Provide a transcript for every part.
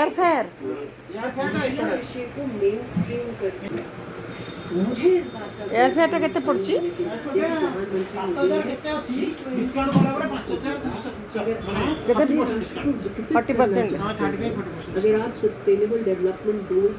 Air fare air fare केते पड़ची केते 40%। अगर आप sustainable development goals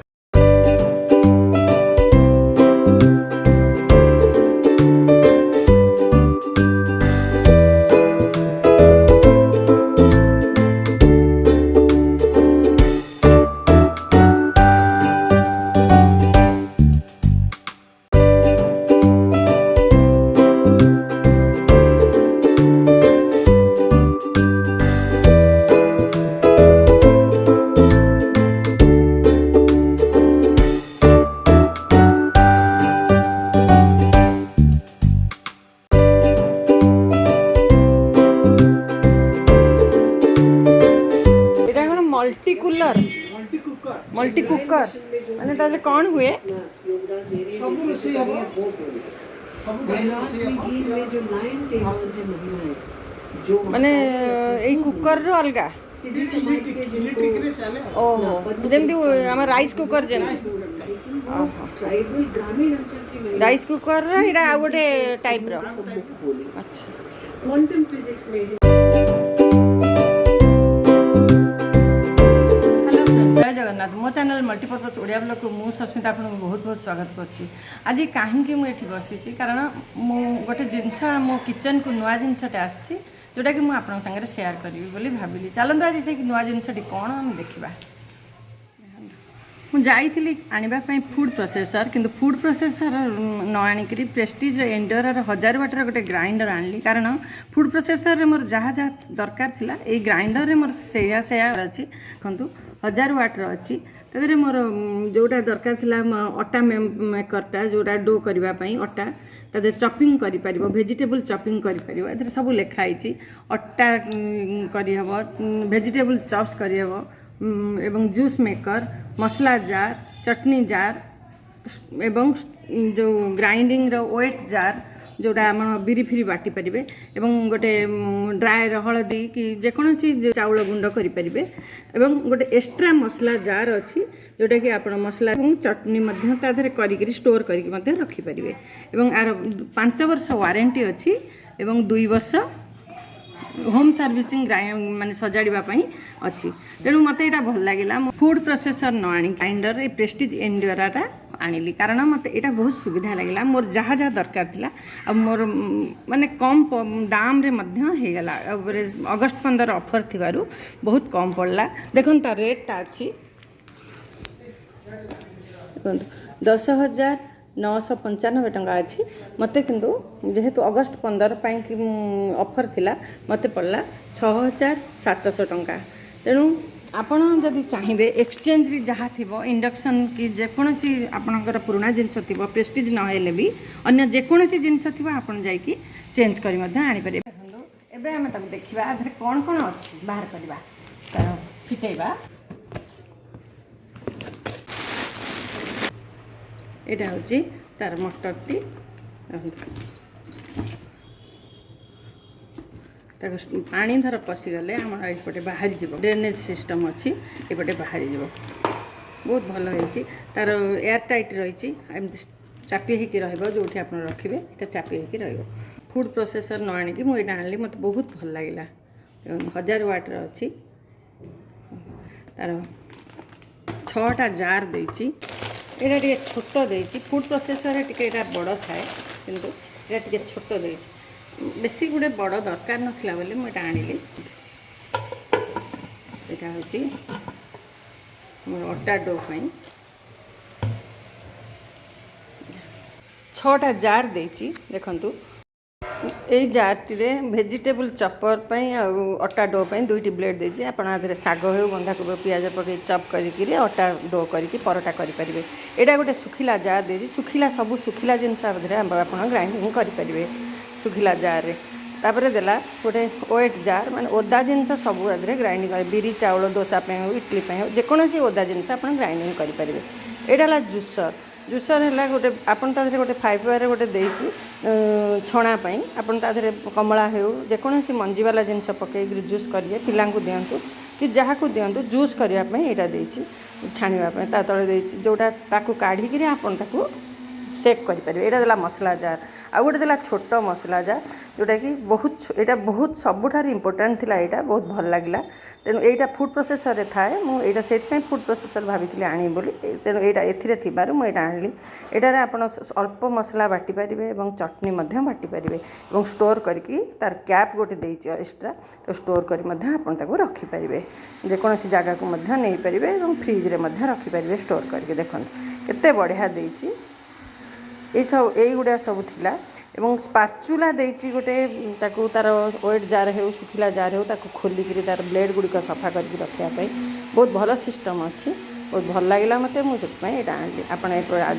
multi cooker माने ताजे कौन हुए माने ए कुकर रो अलगा ओहो जेमती हम राइस कुकर जेमती राइस कुकर रो एटा आ गोटे टाइप रो अच्छा क्वांटम फिजिक्स में जगन्नाथ मो चैनल मल्टीपर्पस ओडिया ब्लॉग को मु सस्मिता आपको बहुत बहुत स्वागत करछि। आज कहीं मुझे बसी कारण मु गोटे जिनस मो किचन को नुआ जिनसटे आसी जोटा कि मुझे आपन संगे शेयर करी बोली भाविली चलते आज से नुआ जिनसटी कौन आम देखा मुझे आने फूड प्रोसेसर किंतु फूड प्रोसेसर न आणिक प्रेस्टीज एंडोर 1000 वाटर गोटे ग्राइंडर आनली कारण फूड प्रोसेसर मोर जहाँ जहाँ दरकार थिला ए ग्राइंडर मोर से अच्छी देखु 1000 वाटर अच्छी तादरे मोर जोटा दरकार थिला अटा मेकरटा जोटा डो करने अटा तादे चॉपिंग कर वेजिटेबल चॉपिंग कर सब लिखाई अटा करहब वेजिटेबल चॉप्स करहब एवं जूस मेकर मसला जार चटनी जार एवं जो ग्राइंडिंग रो वेट जार जोटा आम बिरी फिरी बाटी पारे एवं गोटे ड्रायर हलदी कि जेकोसी चाउल गुंड करें एवं गोटे एक्स्ट्रा मसला जार अच्छी जोटा कि आप मसला और चटनी कर स्टोर करके रखिपारे एवं आर 5 वर्ष वारंटी अच्छी एवं 2 वर्ष होम सर्विसिंग माने सजाड़ापी अच्छी तेणु मत यहाँ भल लगे फूड प्रोसेसर न आनी ग्राइंडर ए प्रेस्टीज एंडोराटा आनिली कारण मत यहाँ बहुत सुविधा लगे मोर जहाँ जहाँ दरकार थिला आ मोर माने कम दाम रे मध्य हो गला अगस्ट 15 ऑफर थिबारु बहुत कम पड़ला देखन तार रेटटा अच्छी 10,995 टंका अच्छी मत किंतु जेहेतु अगस्ट 15 कि ऑफर थिला मत पड़ला 6,700 टंका तेणु आपण जदि चाहिए एक्सचेंज भी जहाँ थी इंडक्शन कि जेकोसी आपणकर पुराना जिनस थी प्रेस्टीज नहेले भी अन्य जेकोसी जिनस थी आपन जाइकी चेंज कर आनीपर एवं आम देखा आधे कौन कौन अच्छी बाहर करवा फिटेबा यहाँ हूँ तार मटरटी पानी धर पशिगले आम एपटे बाहर जीव ड्रेनेज सिस्टम अच्छी एपटे बाहर जीव बहुत भल होती तार एयर टाइट रही चापी हो जो आप रखिए ये चापी हो फूड प्रोसेसर न आनिकी मुझे आनली मत बहुत भल लगे 1000 वाटर अच्छी तार 6टा जार देती यहाँ टे छोट देती फूड प्रोसेसर टे बड़ थाए किंतु यहाँ टे छोट देती बेसी गुड़े बड़ दरकार नाला बोली मुझे आनिली यहाँ हूँ मोर अटा डो 6टा जार देती देखु यही जारटी वेजिटेबल चपर अटा डो 2टी ब्लेड देती आप शाग हो बंधाकोबी पियाज पकई चप कर अटा डो करके परोटा करेंगे यहाँ गोटे सुखिला जार देती सुखिला सब सुखिला जिनस आप ग्राइंडिंग करेंगे सुखिला जार रे तापर देला गोटे वेट जार माने ओदा जिनस सब ग्राइंडिंग कर बिरी चाउल डोसा इडली जेकोसी ओदा जिनस आप ग्राइंडिंग करेंगे यहाँ जूसर जूसर है गोटे आपन गोटे फाइबर गोटे देती छणापी आपन कमला हो जेकोसी मंजी वाला जिनस पकई जूस करेंगे पिला दिंतु कि जहाँ को दिंतु जूस करने यहाँ छाणवाई ता तले देती जोटा काढ़ी आपन ताकू सेक करेंगे। यहाँ देला मसला जार आउ गोटे देला छोट मसला जार जोटा कि बहुत सबुठार इम्पोर्टाट थिला। यहाँ बहुत भल लगे तेणु यहाँ फूड प्रोसेसर रे थाए मुझे से फूड प्रोसेसर भाभी आनी बोली तेणु यहाँ एथिबार मुझे आनी। यहाँ आप अल्प मसला बाटी पारे और चटनी बाटी पारे और स्टोर करके तार कैप गोटे देती एक्सट्रा तो स्टोर कर रखिपारे जेकोसी जगह को नहीं पारे और फ्रिज में रखिपारे स्टोर करके देखो केते बढ़िया देती ये सब युवा सब थिला एवं स्पाचुला देती गोटे ताकू तार वेट जार हो सुखिला जार हो खोलिक तार ब्लेड गुड़िक सफा करके रखापी बहुत भल सिस्टम अच्छी बहुत भल लगे मत मुझे आनी आप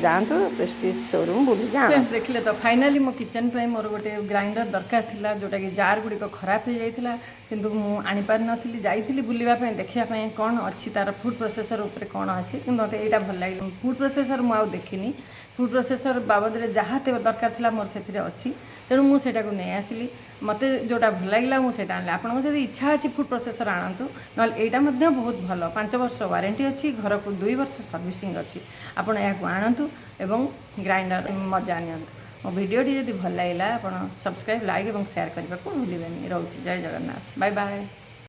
जातु प्रेस्टीज शोरूम बुली जाए देखिले तो फाइनाली मो किचन पे मोर गोटे ग्राइंडर दरकार थिला जोटा कि जार गुड़िक खराब हो जाता किंतु मु आनी पार नथिली जाइथिली बुलिबा देखिया कौन अच्छी तार फूड प्रोसेसर ऊपर कौन अच्छी कि मत यहाँ भल लगे फूड प्रोसेसर मुझे देखनी फूड प्रोसेसर बाबद जहाँ दरकार था मोर से अच्छी तेणु मुझे नहीं आसली मत जोटा भल लगे मुझे आनी आपको जब इच्छा अच्छी फूड प्रोसेसर आणतु ना यहाँ बहुत भल 5 वर्ष वारंटी अच्छी घर को 2 वर्ष सर्विसिंग अच्छी आपड़ यहाँ आणतु एवं ग्राइंडर मजा नियंतु मो भिडियोटी जब भल लगे आप सब्सक्राइब लाइक और शेयर करने को भूलें। रोचे जय जगन्नाथ बाय बाय।